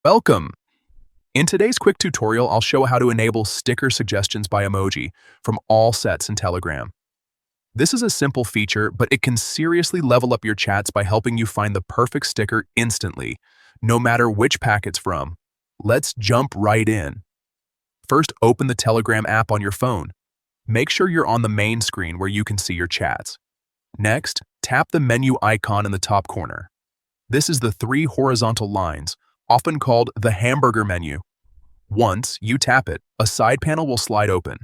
Welcome! In today's quick tutorial, I'll show how to enable sticker suggestions by emoji from all sets in Telegram. This is a simple feature, but it can seriously level up your chats by helping you find the perfect sticker instantly, no matter which pack it's from. Let's jump right in. First, open the Telegram app on your phone. Make sure you're on the main screen where you can see your chats. Next, tap the menu icon in the top corner. This is the three horizontal lines, often called the hamburger menu. Once you tap it, a side panel will slide open.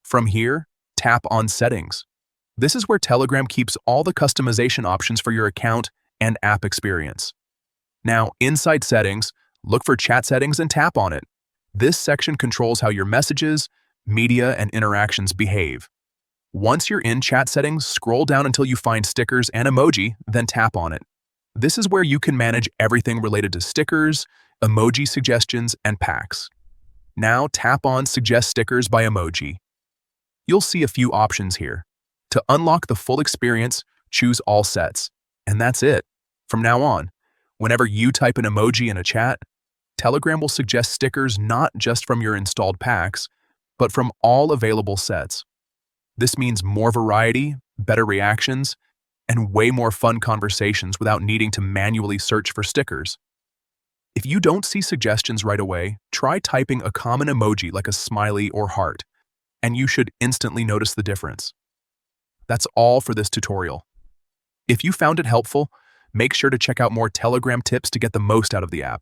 From here, tap on Settings. This is where Telegram keeps all the customization options for your account and app experience. Now, inside Settings, look for Chat Settings and tap on it. This section controls how your messages, media, and interactions behave. Once you're in Chat Settings, scroll down until you find Stickers and Emoji, then tap on it. This is where you can manage everything related to stickers, emoji suggestions, and packs. Now tap on Suggest Stickers by Emoji. You'll see a few options here. To unlock the full experience, choose All Sets. And that's it. From now on, whenever you type an emoji in a chat, Telegram will suggest stickers not just from your installed packs, but from all available sets. This means more variety, better reactions, and way more fun conversations without needing to manually search for stickers. If you don't see suggestions right away, try typing a common emoji like a smiley or heart, and you should instantly notice the difference. That's all for this tutorial. If you found it helpful, make sure to check out more Telegram tips to get the most out of the app.